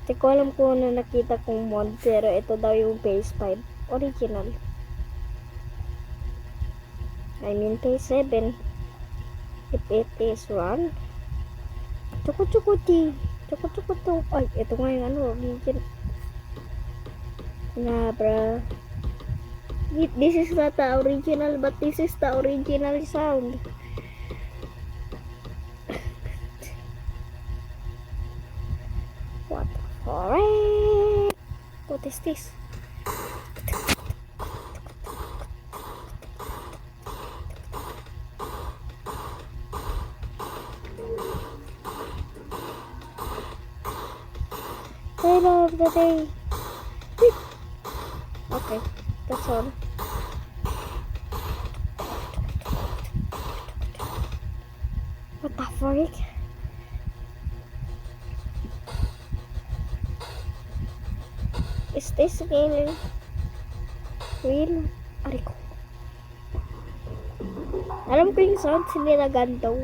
Di ko alam kung ano nakita kong mod, pero ito daw yung PS5 original. I mean PS7. If it is run. Chukuchukuti. Chukuchukuto. Ay, ito nga yung ano, original. Nah, bro. This is not the original, but this is the original sound. What the frick? What is this? I love the day. Okay, that's all. What the frick? Is this game real? Aray ko. Alam ko yung sound nila gandaw.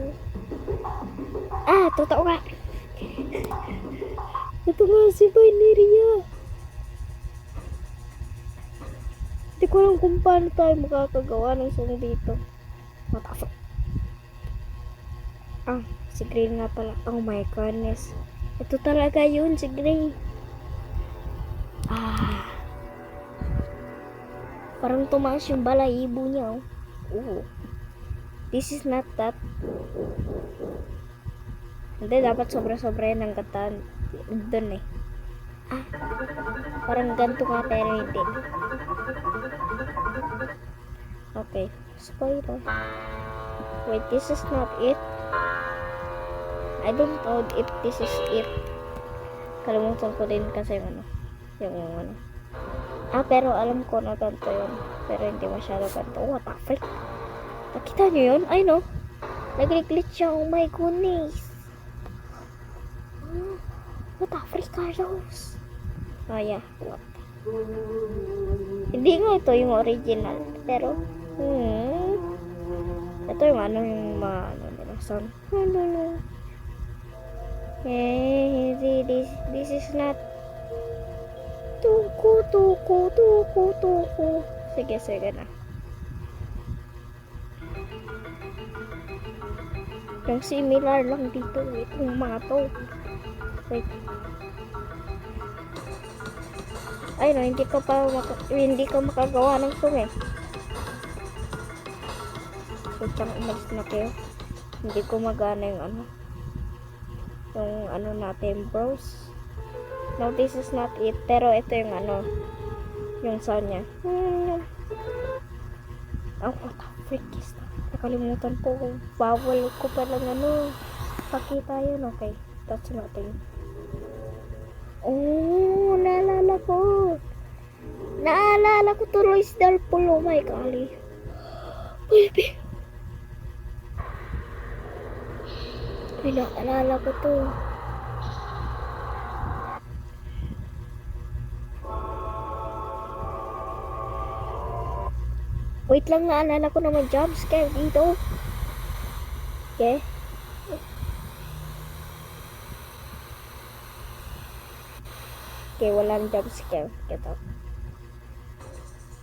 Ah, totoo nga. Ito nga si Vineria. Hindi ko alam kung paano tayo makakagawa ng song dito. What the fuck? Ah, si Green nga pala. Oh my goodness. Ito talaga yun, si Green. Ah. Parang tumaas yung balahibo niya, oh. Oo. This is not that. Hindi, dapat sobra-sobra yan ng katan. Doon eh. Ah. Parang ganito nga pero hindi. Okay. Spoiler. Wait, this is not it. I don't know if this is it. Kalimutan ko din kasi yung ano. Yung ano. Ah, pero alam ko na ganito yun. Pero hindi masyado ganito. Oh, what the frick? Nakita nyo yun? Ay, no? Nag-glitch siya. Oh my goodness. What the frick are those? Oh, yeah. What? Hindi nga ito yung original. Pero, ito yung ano yung mga ano nila. Sound. No. This is not tuku. Sige na. Yung similar lang dito. Itong mga to. Wait. Ay no, hindi ka makagawa ng song eh. Wait lang, umalis na kayo. Hindi ko magana yung ano. Yung ano natin, bros. No, this is not it. Pero ito yung ano. Yung sound niya. Oh, what the frick is that? Nakalimutan ko kung bawal ko palang ano. Pakita yun, okay. That's nothing. Oh, naalala ko tuloy si Darpool. Oh my golly. Baby. Ay, naalala ko to. Wait lang, naalala ko naman jump scare dito. Okay. Okay, walang jump scare. Ito.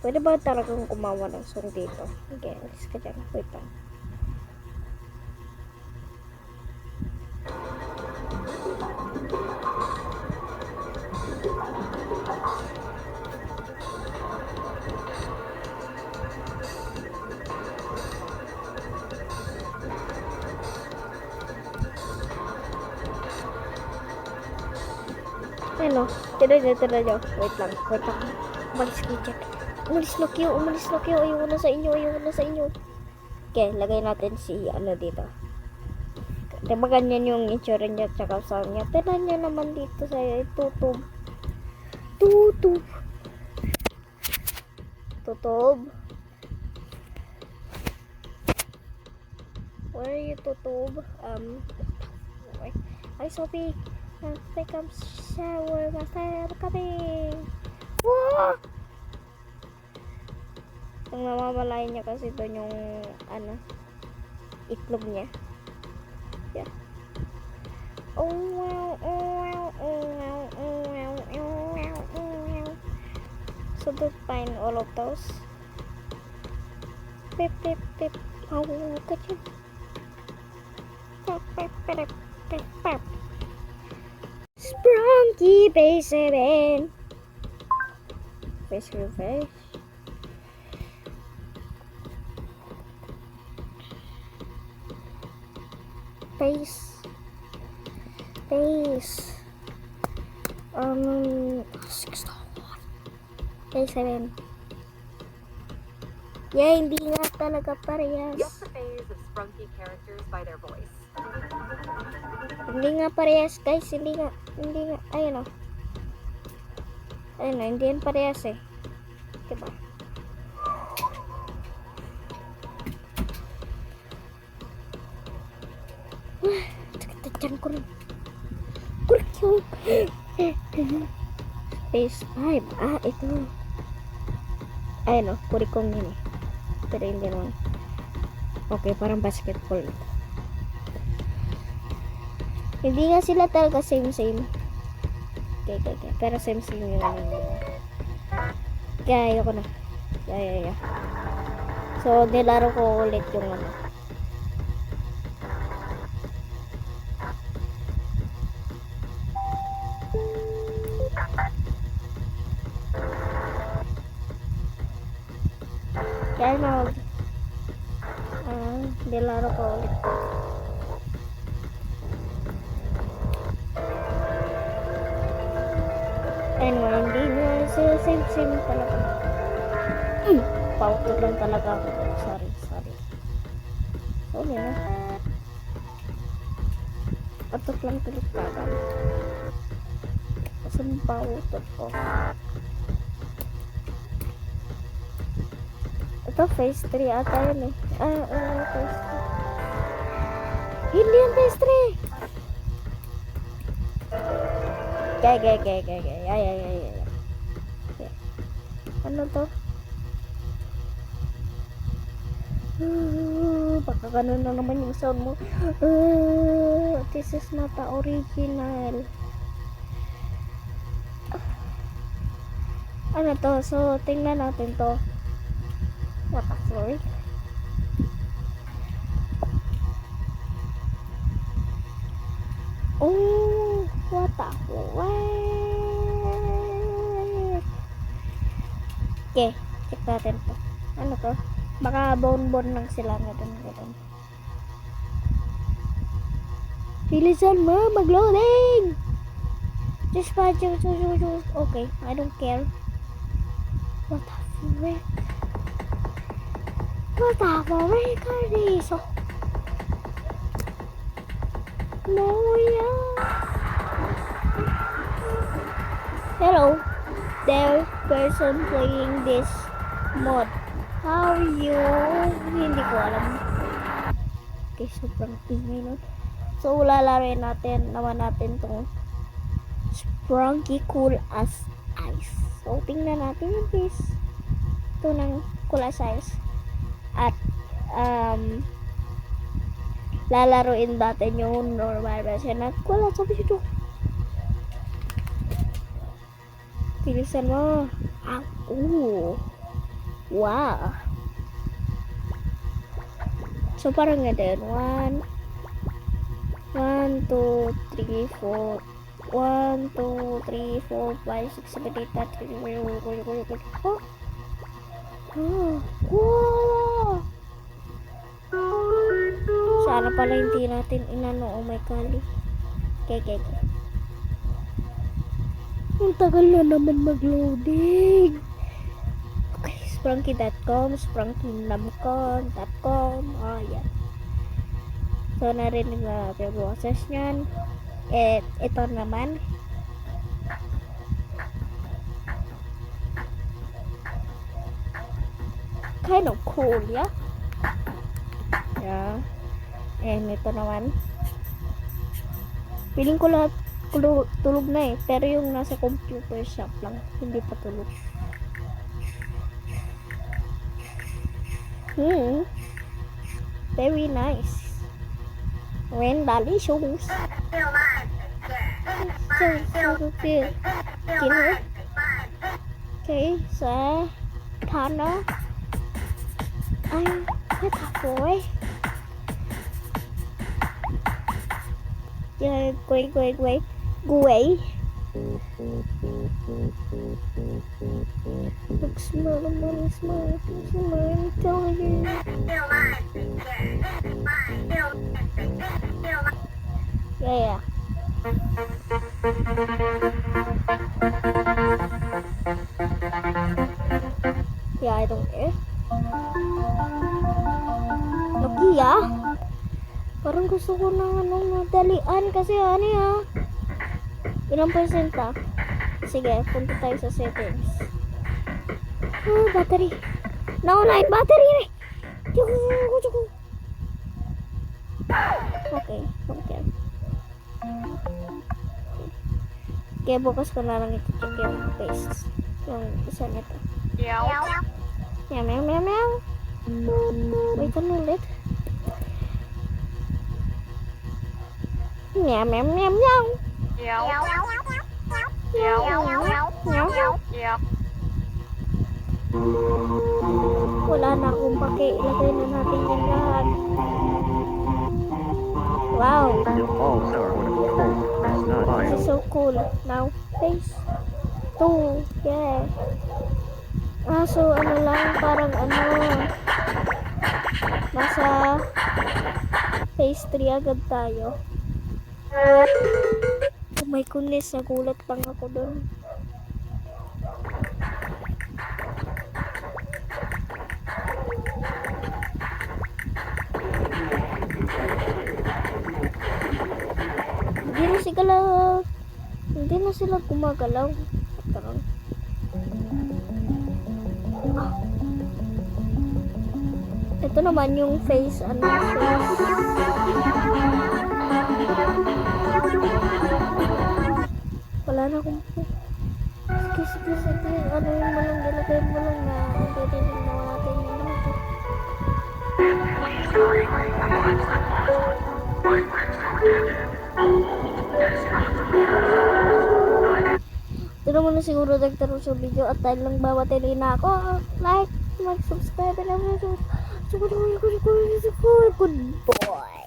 Pwede ba talagang kumawa ng song dito? Okay, alis ka dyan. Wait lang. Ano? Tira nyo. Wait lang. Umalis kayo dyan. Umalis na kayo. Ayoko na sa inyo. Okay, lagay natin si ano dito. Diba ganyan yung itsura niya tsaka sound niya. Tignan niya naman dito sa tutob. Where are you, tutob? Hi, Sophie. Take a shower. Master kami. Wow! Ang namamalayan niya kasi doon yung ano, itlog niya. Yeah. Oh wow. So to find all of those. Pip, pip, pip. Mahuhugot yun. Pip, pip, pip, pip, pip. Sprunky Base 7. Face refresh. Face. Um, 601. Base 7. Yeah, hindi nga talaga parehas. Guess the phase of Sprunky characters by their voice. Hindi nga parehas, guys. Hindi nga. Ayun o. Ayun o, hindi yan parehas eh. Diba? Sakit dyan ko rin. Kurik yun. Space 5. Ah, ito. Ayun o, kurik kong yun eh. Pero hindi naman. Okay, parang basketball. Hindi nga sila talaga same. Okay. Pero same yun. Kaya ayoko na. Yeah. So, nilaro ko ulit yung ano. Kaya na nilaro ko ulit. Anyway, hindi na sila same talaga. Pautot lang talaga ako. Sorry. Sorry na. Pautot lang talaga. Kasi pautot ko. Ito phase 3 ata yun eh. Phase 3. Hindi yan phase 3. Gay. Ay. Ano to? Baka ganun na naman yung sound mo. This is not the original. Ano to? So, tingnan natin to. What the fuck? Oh, what the fuck? Okay, check natin to. Ano to? Baka bone lang sila na doon. Bilisan mo, mag-loading! Just okay, I don't care. What the frick? What the frick are these? No, yeah. Hello, there person playing this mod. How you? Hindi ko alam. Okay, sobrang tingay nun. So, lalaroin natin tong Sprunky Cool as Ice. So, tingnan natin yung piece. Ito ng Cool as Ice. At, lalaroin natin yung normal version na Cool as Ice. Bilisan mo. Wow. So, parang nga din. 1, 2, 3, 4. 1, 2, 3, 4, 5, 6, 7, 8, 9, 10. Wow. Sana pala hindi natin inano. Oh my god. Okay. Ang tagal na naman mag-loading. Okay, sprunky.com, sprunky.com. Yan. So, narinig na yung boses nyan. Ito naman. Kind of cool, yeah? Yeah. And ito naman. Piling ko lahat tulog na eh. Pero yung nasa computer shop lang. Hindi pa tulog. Very nice. When Dali shows. Okay, so Tana. Ay, natapoy. Yeah, wait. Guay. Look smart, money smart, tell you. Yeah. Yeah, I don't care. Nokia? Parang gusto ko ng madalian kasi ano ya. Ilang percenta? Sige, punta tayo sa settings. Battery. Nauna yung battery eh. Okay, don't care. Kaya bukas ko na lang iti-check yung face. Yung isa nito. Meow. Wait a minute. Meow. Wala na akong pake. Ilagay na natin yung lahat. Wow. This is so cool. Now, face. 2. Yeah. So ano lang, parang nasa phase 3 agad tayo. Oh my goodness, nagulat lang ako dun. Hindi na sila gumagalaw. Parang ito naman yung face, face. Wala na akong sige, ano yung malang nilagay mo lang na pwede din natin yung lahat. Ito naman na siguro nagtaro sa video at dahil lang bawatili na ako, like, mag-subscribe na naman. Good boy.